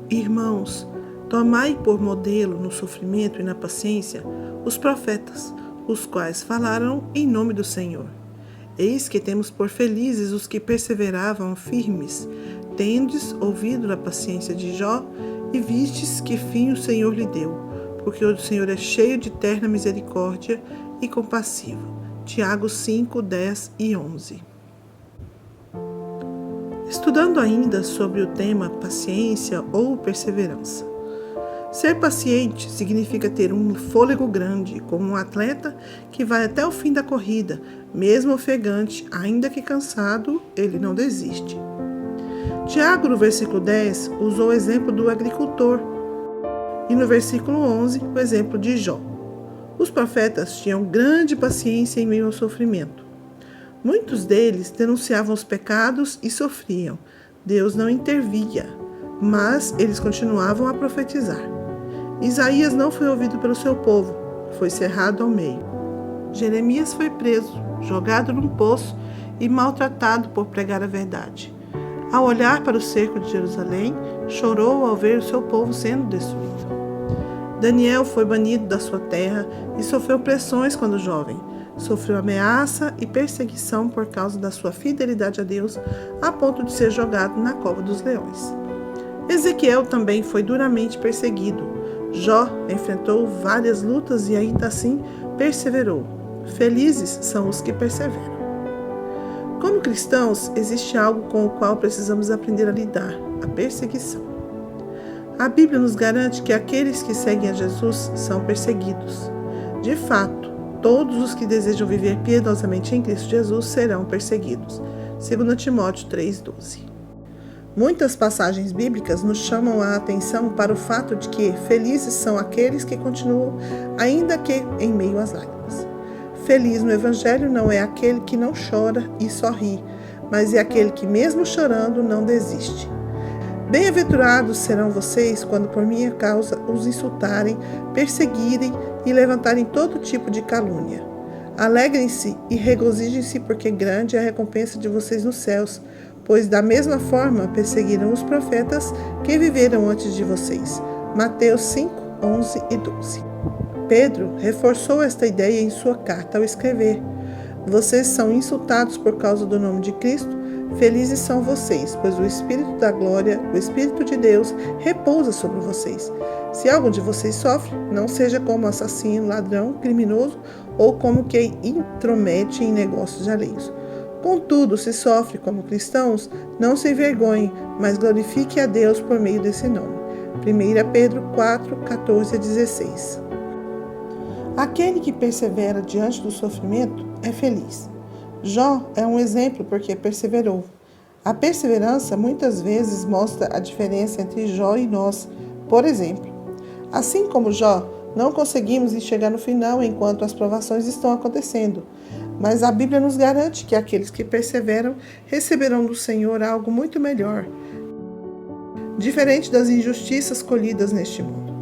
Irmãos, tomai por modelo no sofrimento e na paciência os profetas, os quais falaram em nome do Senhor. Eis que temos por felizes os que perseveravam firmes. Tendes ouvido a paciência de Jó e vistes que fim o Senhor lhe deu, porque o Senhor é cheio de terna misericórdia e compassivo. Tiago 5, 10 e 11. Estudando ainda sobre o tema paciência ou perseverança. Ser paciente significa ter um fôlego grande, como um atleta que vai até o fim da corrida, mesmo ofegante, ainda que cansado, ele não desiste. Tiago, no versículo 10, usou o exemplo do agricultor e no versículo 11, o exemplo de Jó. Os profetas tinham grande paciência em meio ao sofrimento. Muitos deles denunciavam os pecados e sofriam. Deus não intervia, mas eles continuavam a profetizar. Isaías não foi ouvido pelo seu povo, foi cerrado ao meio. Jeremias foi preso, jogado num poço e maltratado por pregar a verdade. Ao olhar para o cerco de Jerusalém, chorou ao ver o seu povo sendo destruído. Daniel foi banido da sua terra e sofreu pressões quando jovem. Sofreu ameaça e perseguição por causa da sua fidelidade a Deus, a ponto de ser jogado na cova dos leões. Ezequiel também foi duramente perseguido. Jó enfrentou várias lutas e ainda assim perseverou. Felizes são os que perseveram. Como cristãos, existe algo com o qual precisamos aprender a lidar: a perseguição. A Bíblia nos garante que aqueles que seguem a Jesus são perseguidos. De fato, todos os que desejam viver piedosamente em Cristo Jesus serão perseguidos. 2 Timóteo 3,12. Muitas passagens bíblicas nos chamam a atenção para o fato de que felizes são aqueles que continuam, ainda que em meio às lágrimas. Feliz no Evangelho não é aquele que não chora e só ri, mas é aquele que, mesmo chorando, não desiste. Bem-aventurados serão vocês quando por minha causa os insultarem, perseguirem e levantarem todo tipo de calúnia. Alegrem-se e regozijem-se, porque grande é a recompensa de vocês nos céus, pois da mesma forma perseguiram os profetas que viveram antes de vocês. Mateus 5, 11 e 12. Pedro reforçou esta ideia em sua carta ao escrever: vocês são insultados por causa do nome de Cristo. Felizes são vocês, pois o Espírito da glória, o Espírito de Deus, repousa sobre vocês. Se algum de vocês sofre, não seja como assassino, ladrão, criminoso ou como quem intromete em negócios alheios. Contudo, se sofre como cristãos, não se envergonhe, mas glorifique a Deus por meio desse nome. 1 Pedro 4, 14 a 16. Aquele que persevera diante do sofrimento é feliz. Jó é um exemplo porque perseverou. A perseverança muitas vezes mostra a diferença entre Jó e nós. Por exemplo, assim como Jó, não conseguimos enxergar no final enquanto as provações estão acontecendo. Mas a Bíblia nos garante que aqueles que perseveram receberão do Senhor algo muito melhor, diferente das injustiças colhidas neste mundo.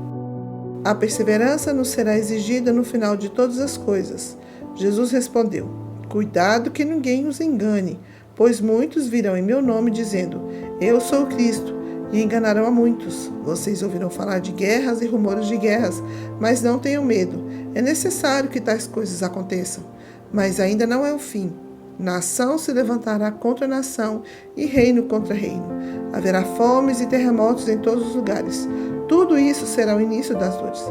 A perseverança nos será exigida no final de todas as coisas. Jesus respondeu: cuidado que ninguém os engane, pois muitos virão em meu nome dizendo: eu sou o Cristo, e enganarão a muitos. Vocês ouvirão falar de guerras e rumores de guerras, mas não tenham medo. É necessário que tais coisas aconteçam, mas ainda não é o fim. Nação se levantará contra nação e reino contra reino. Haverá fomes e terremotos em todos os lugares. Tudo isso será o início das dores.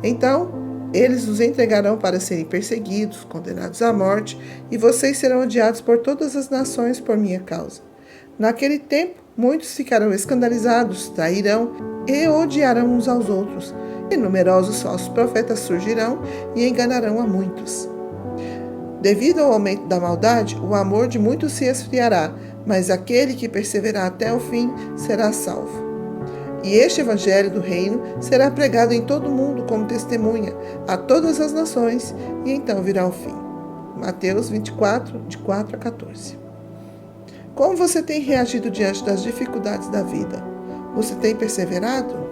Então, eles os entregarão para serem perseguidos, condenados à morte, e vocês serão odiados por todas as nações por minha causa. Naquele tempo, muitos ficarão escandalizados, trairão e odiarão uns aos outros, e numerosos falsos profetas surgirão e enganarão a muitos. Devido ao aumento da maldade, o amor de muitos se esfriará, mas aquele que perseverar até o fim será salvo. E este evangelho do reino será pregado em todo o mundo como testemunha a todas as nações, e então virá o fim. Mateus 24, de 4 a 14. Como você tem reagido diante das dificuldades da vida? Você tem perseverado?